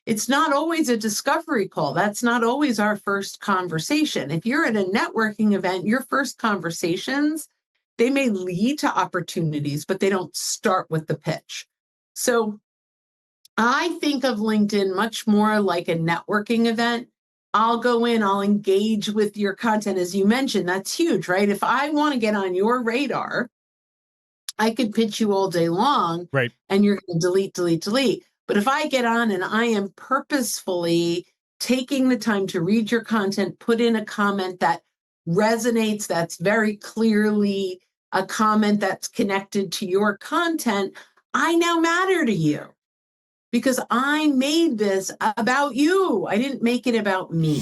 it's not always a discovery call. That's not always our first conversation. If you're at a networking event, your first conversations, they may lead to opportunities, but they don't start with the pitch. So I think of LinkedIn much more like a networking event. I'll go in, I'll engage with your content. As you mentioned, that's huge, right? If I want to get on your radar, I could pitch you all day long, right? And you're going to delete, delete, delete. But if I get on and I am purposefully taking the time to read your content, put in a comment that resonates, that's very clearly a comment that's connected to your content, I now matter to you because I made this about you. I didn't make it about me.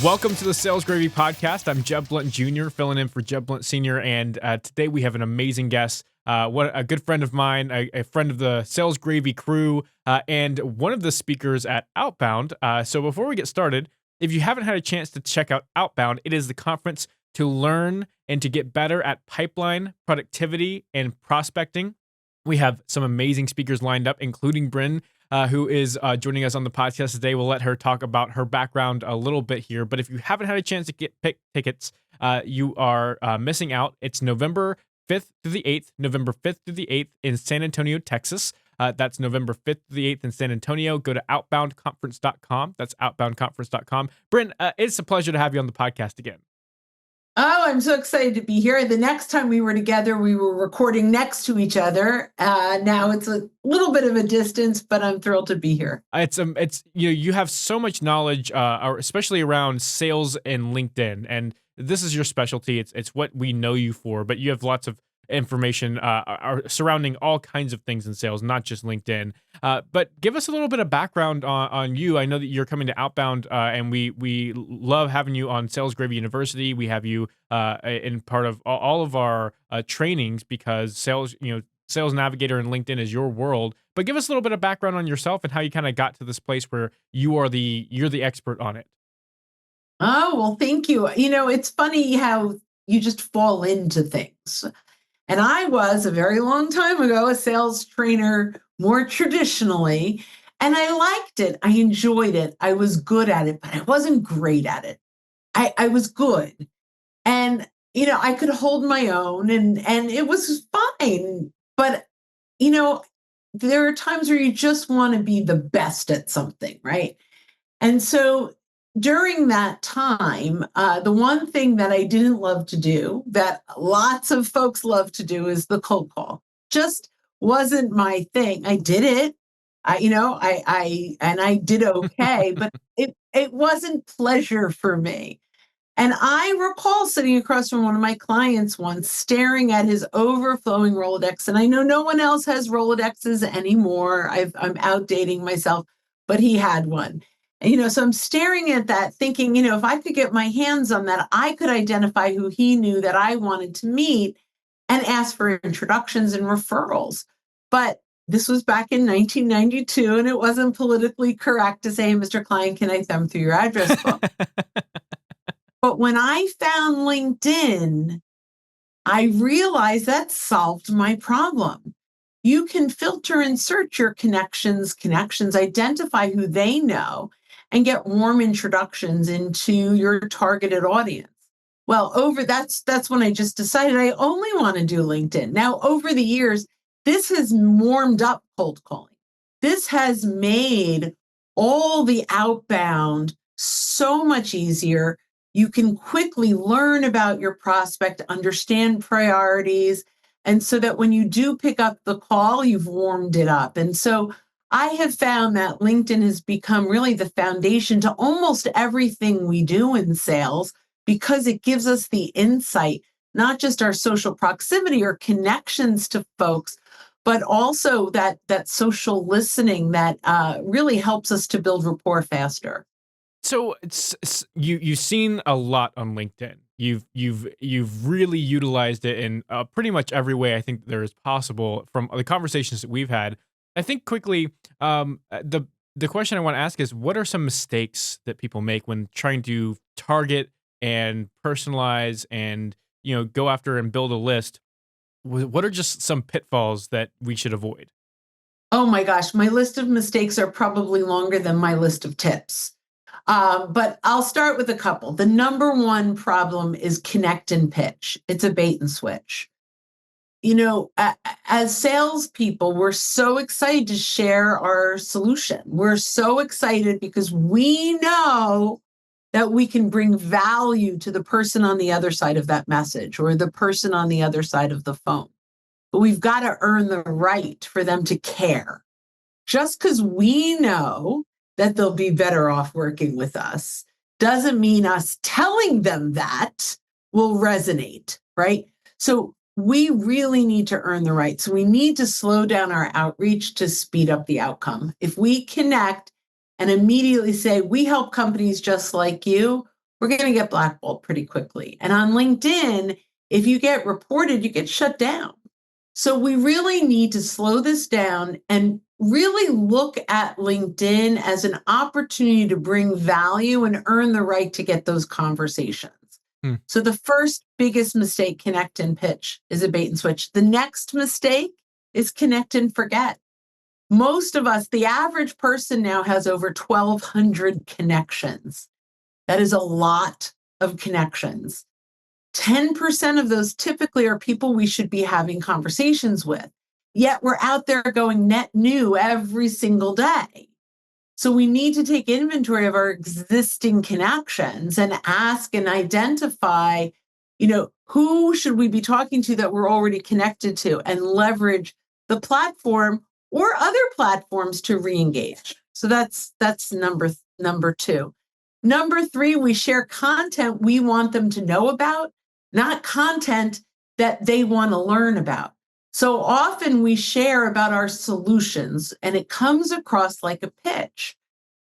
Welcome to the Sales Gravy Podcast. I'm Jeb Blount Jr., filling in for Jeb Blount Sr., and today we have an amazing guest, a good friend of mine, a friend of the Sales Gravy crew, and one of the speakers at Outbound. So before we get started, if you haven't had a chance to check out Outbound, it is the conference to learn and to get better at pipeline, productivity, and prospecting. We have some amazing speakers lined up, including Brynne, who is joining us on the podcast today. We'll let her talk about her background a little bit here. But if you haven't had a chance to get tickets, you are missing out. It's November 5th through the 8th, November 5th through the 8th in San Antonio, Texas. That's November 5th through the 8th in San Antonio. Go to outboundconference.com. That's outboundconference.com. Brynne, it's a pleasure to have you on the podcast again. Oh, I'm so excited to be here. The next time we were together, we were recording next to each other. Now it's a little bit of a distance, but I'm thrilled to be here. It's you have so much knowledge, especially around sales and LinkedIn, and this is your specialty. It's what we know you for, but you have lots of information surrounding all kinds of things in sales, not just LinkedIn. But give us a little bit of background on you. I know that you're coming to Outbound, and we love having you on Sales Gravy University. We have you in part of all of our trainings because Sales Navigator and LinkedIn is your world. But give us a little bit of background on yourself and how you kind of got to this place where you're the expert on it. Oh, well, thank you. It's funny how you just fall into things. And I was a very long time ago a sales trainer, more traditionally, and I liked it. I enjoyed it. I was good at it, but I wasn't great at it. I was good. And, I could hold my own and it was fine. But, there are times where you just want to be the best at something, right? And so during that time, the one thing that I didn't love to do, that lots of folks love to do, is the cold call. Just wasn't my thing. I did it, I did okay, but it wasn't pleasure for me. And I recall sitting across from one of my clients once, staring at his overflowing Rolodex. And I know no one else has Rolodexes anymore. I'm outdating myself, but he had one. And, so I'm staring at that thinking, if I could get my hands on that, I could identify who he knew that I wanted to meet and ask for introductions and referrals. But this was back in 1992, and it wasn't politically correct to say, Mr. Klein, can I thumb through your address book? But when I found LinkedIn, I realized that solved my problem. You can filter and search your connections, identify who they know, and get warm introductions into your targeted audience. Well, that's when I just decided I only want to do LinkedIn. Now, over the years, this has warmed up cold calling. This has made all the outbound so much easier. You can quickly learn about your prospect, understand priorities, and so that when you do pick up the call, you've warmed it up. And so I have found that LinkedIn has become really the foundation to almost everything we do in sales because it gives us the insight, not just our social proximity or connections to folks, but also that social listening that really helps us to build rapport faster. So you've seen a lot on LinkedIn. You've really utilized it in pretty much every way I think there is possible from the conversations that we've had. I think quickly, the question I want to ask is, what are some mistakes that people make when trying to target and personalize and go after and build a list What are just some pitfalls that we should avoid? Oh my gosh, my list of mistakes are probably longer than my list of tips. But I'll start with a couple. The number one problem is connect and pitch. It's a bait and switch. As salespeople, we're so excited to share our solution. We're so excited because we know that we can bring value to the person on the other side of that message or the person on the other side of the phone. But we've got to earn the right for them to care. Just because we know that they'll be better off working with us doesn't mean us telling them that will resonate, right? So we really need to earn the right. So we need to slow down our outreach to speed up the outcome. If we connect and immediately say, we help companies just like you, we're going to get blackballed pretty quickly. And on LinkedIn, if you get reported, you get shut down. So we really need to slow this down and really look at LinkedIn as an opportunity to bring value and earn the right to get those conversations. Hmm. So the first biggest mistake, connect and pitch, is a bait and switch. The next mistake is connect and forget. Most of us, the average person now has over 1,200 connections. That is a lot of connections. 10% of those typically are people we should be having conversations with. Yet we're out there going net new every single day. So we need to take inventory of our existing connections and ask and identify, who should we be talking to that we're already connected to, and leverage the platform or other platforms to re-engage. So that's number two. Number three, we share content we want them to know about, not content that they want to learn about. So often we share about our solutions and it comes across like a pitch.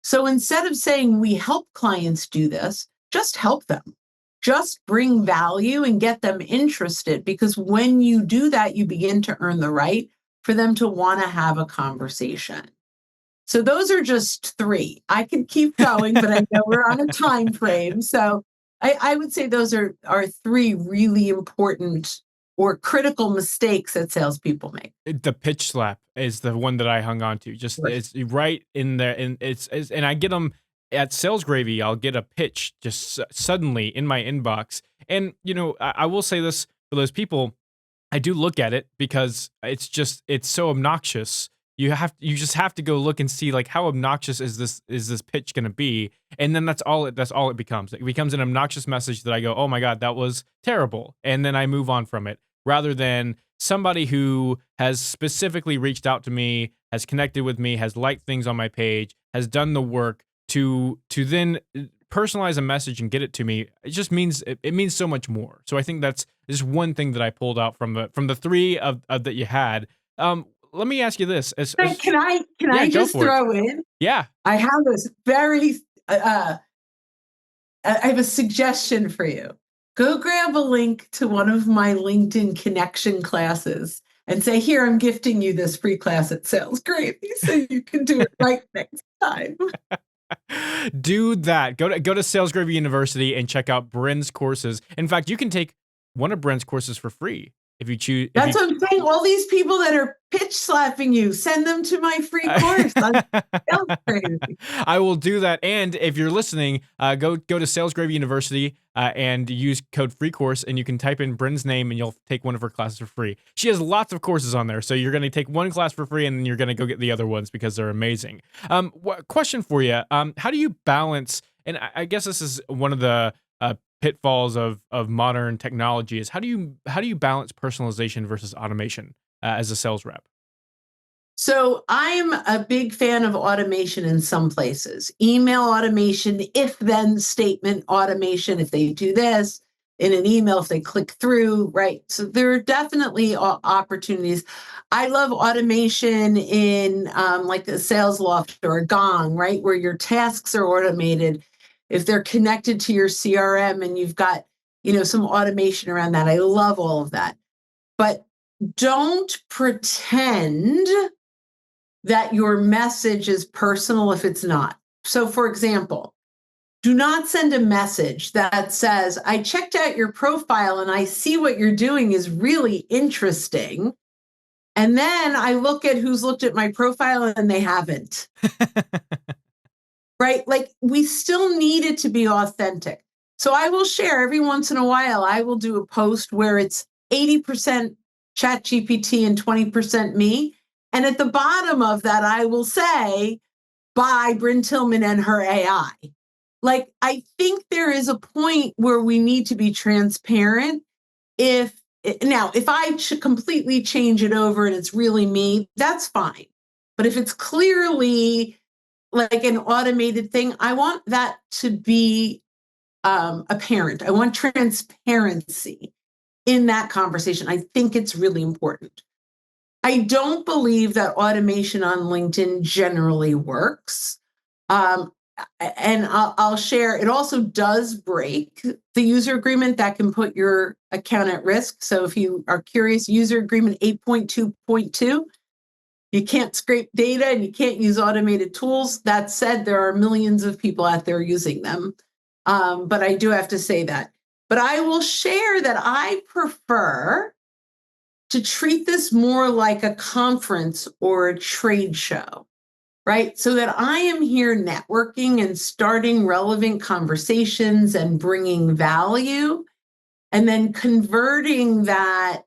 So instead of saying we help clients do this, just help them. Just bring value and get them interested, because when you do that, you begin to earn the right for them to want to have a conversation. So those are just three. I could keep going, but I know we're on a time frame. So I would say those are three really important or critical mistakes that salespeople make. The pitch slap is the one that I hung on to. Just it's right in there, and and I get them at Sales Gravy. I'll get a pitch just suddenly in my inbox, and I will say this for those people. I do look at it because it's so obnoxious. You just have to go look and see, like, how obnoxious is this pitch going to be, and then that's all it becomes. It becomes an obnoxious message that I go, oh my god, that was terrible, and then I move on from it, rather than somebody who has specifically reached out to me, has connected with me, has liked things on my page, has done the work to then personalize a message and get it to me. It just means it means so much more. So I think that's just one thing that I pulled out from the three of that you had. Let me ask you this: Can I yeah, go just for it. throw in? Yeah, I have this I have a suggestion for you. Go grab a link to one of my LinkedIn connection classes and say, here, I'm gifting you this free class at Sales Gravy so you can do it right next time. do that. Go to Sales Gravy University and check out Brynne's courses. In fact, you can take one of Brynne's courses for free if you choose. That's what I'm saying. All these people that are pitch slapping you, send them to my free course. I will do that. And if you're listening, go to Sales Gravy University and use code FREECOURSE, and you can type in Brynne's name and you'll take one of her classes for free. She has lots of courses on there, so you're going to take one class for free and then you're going to go get the other ones because they're amazing. Question for you: how do you balance? And I guess this is one of the pitfalls of modern technology, is how do you balance personalization versus automation as a sales rep? So I'm a big fan of automation in some places. Email automation, if then statement automation, if they do this in an email, if they click through, right? So there are definitely opportunities. I love automation in like a sales loft or a gong, right? Where your tasks are automated. If they're connected to your CRM and you've got, some automation around that. I love all of that. But don't pretend that your message is personal if it's not. So, for example, do not send a message that says, I checked out your profile and I see what you're doing is really interesting. And then I look at who's looked at my profile and they haven't. Right? Like, we still need it to be authentic. So I will share every once in a while, I will do a post where it's 80% chat GPT and 20% me. And at the bottom of that, I will say, by Brynne Tillman and her AI. Like, I think there is a point where we need to be transparent. If I should completely change it over and it's really me, that's fine. But if it's clearly like an automated thing, I want that to be apparent. I want transparency in that conversation. I think it's really important. I don't believe that automation on LinkedIn generally works. And I'll share, it also does break the user agreement that can put your account at risk. So if you are curious, user agreement 8.2.2, you can't scrape data and you can't use automated tools. That said, there are millions of people out there using them. But I do have to say that. But I will share that I prefer to treat this more like a conference or a trade show, right? So that I am here networking and starting relevant conversations and bringing value, and then converting that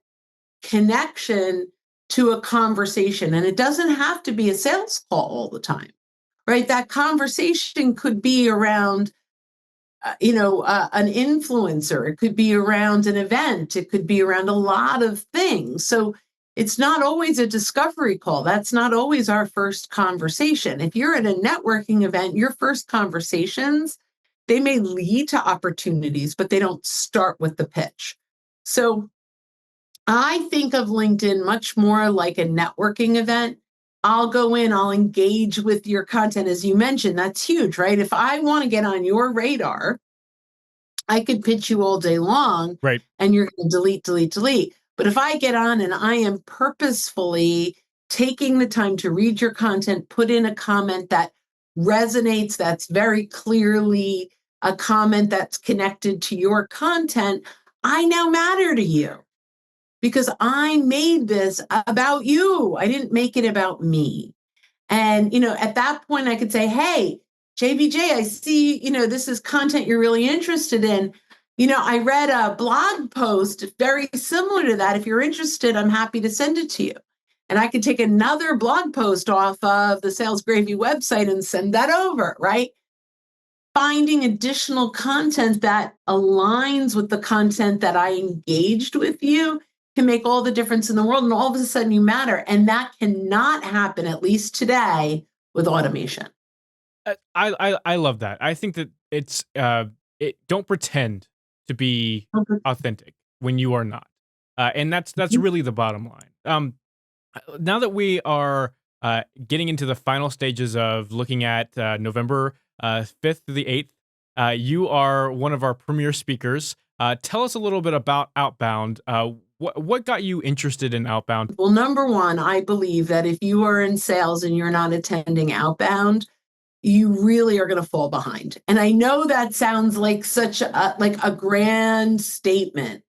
connection to a conversation. And it doesn't have to be a sales call all the time, right? That conversation could be around an influencer. It could be around an event. It could be around a lot of things. So it's not always a discovery call. That's not always our first conversation. If you're at a networking event, your first conversations, they may lead to opportunities, but they don't start with the pitch. So I think of LinkedIn much more like a networking event. I'll go in, I'll engage with your content. As you mentioned, that's huge, right? If I want to get on your radar, I could pitch you all day long, Right. and you're going to delete. But if I get on and I am purposefully taking the time to read your content, put in a comment that resonates, that's very clearly a comment that's connected to your content, I now matter to you because I made this about you. I didn't make it about me. And, at that point I could say, hey, JBJ, I see, this is content you're really interested in. I read a blog post very similar to that. If you're interested, I'm happy to send it to you. And I could take another blog post off of the Sales Gravy website and send that over, right? Finding additional content that aligns with the content that I engaged with you can make all the difference in the world. And all of a sudden you matter. And that cannot happen, at least today, with automation. I love that. I think that it's don't pretend to be authentic when you are not, and that's really the bottom line. Now that we are getting into the final stages of looking at November 5th through the 8th, you are one of our premier speakers. Tell us a little bit about Outbound. What got you interested in Outbound? Well, number one, I believe that if you are in sales and you're not attending Outbound, you really are going to fall behind. And I know that sounds like such a grand statement,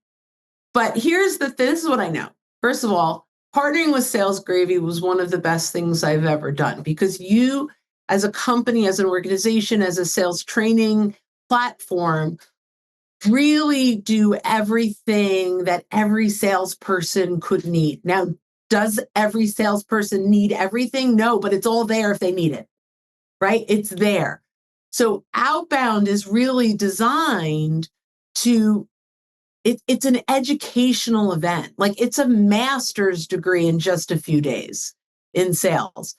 but this is what I know. First of all, partnering with Sales Gravy was one of the best things I've ever done, because you, as a company, as an organization, as a sales training platform, really do everything that every salesperson could need. Now, does every salesperson need everything? No, but it's all there if they need it. Right? It's there. So Outbound is really designed to, it's an educational event. Like, it's a master's degree in just a few days in sales.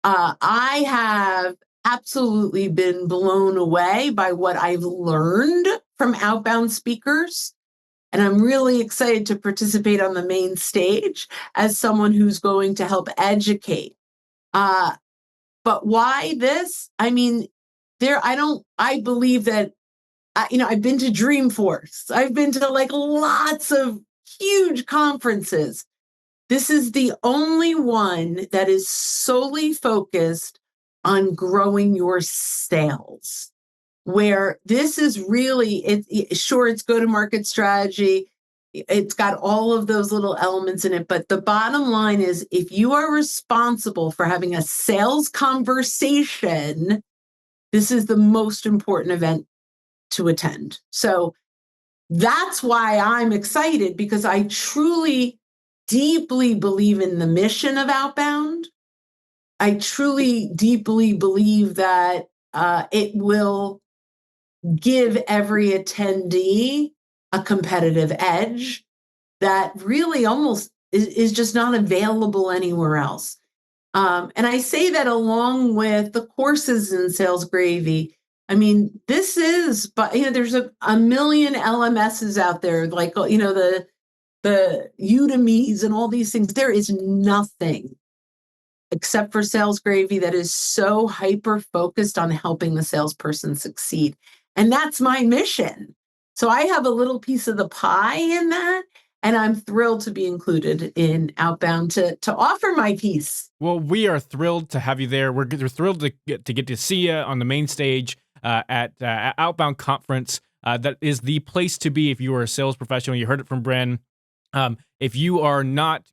I have absolutely been blown away by what I've learned from Outbound speakers. And I'm really excited to participate on the main stage as someone who's going to help educate. But why this? I mean, I believe that, I've been to Dreamforce. I've been to like lots of huge conferences. This is the only one that is solely focused on growing your sales. where this is really, sure, it's go-to-market strategy. It's got all of those little elements in it. But the bottom line is, if you are responsible for having a sales conversation, this is the most important event to attend. So that's why I'm excited, because I truly, deeply believe in the mission of Outbound. I truly, deeply believe that it will give every attendee a competitive edge that really almost is just not available anywhere else. And I say that along with the courses in Sales Gravy. I mean, this is, but there's a million LMSs out there, like the Udemy's and all these things. There is nothing except for Sales Gravy that is so hyper focused on helping the salesperson succeed. And that's my mission. So I have a little piece of the pie in that. And I'm thrilled to be included in Outbound to offer my piece. Well, we are thrilled to have you there. We're thrilled to get to see you on the main stage at Outbound Conference. That is the place to be if you are a sales professional. You heard it from Brynne. If you are not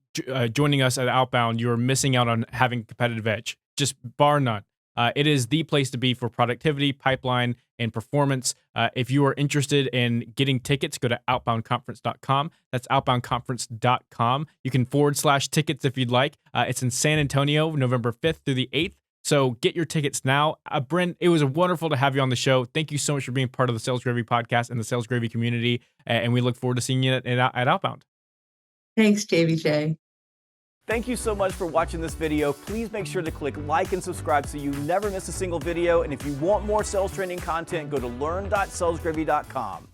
joining us at Outbound, you are missing out on having competitive edge, just bar none. It is the place to be for productivity, pipeline, and performance. If you are interested in getting tickets, go to outboundconference.com. That's outboundconference.com. You can /tickets if you'd like. It's in San Antonio, November 5th through the 8th. So get your tickets now. Brynne, it was wonderful to have you on the show. Thank you so much for being part of the Sales Gravy podcast and the Sales Gravy community. And we look forward to seeing you at Outbound. Thanks, JBJ. Thank you so much for watching this video. Please make sure to click like and subscribe so you never miss a single video. And if you want more sales training content, go to learn.salesgravy.com.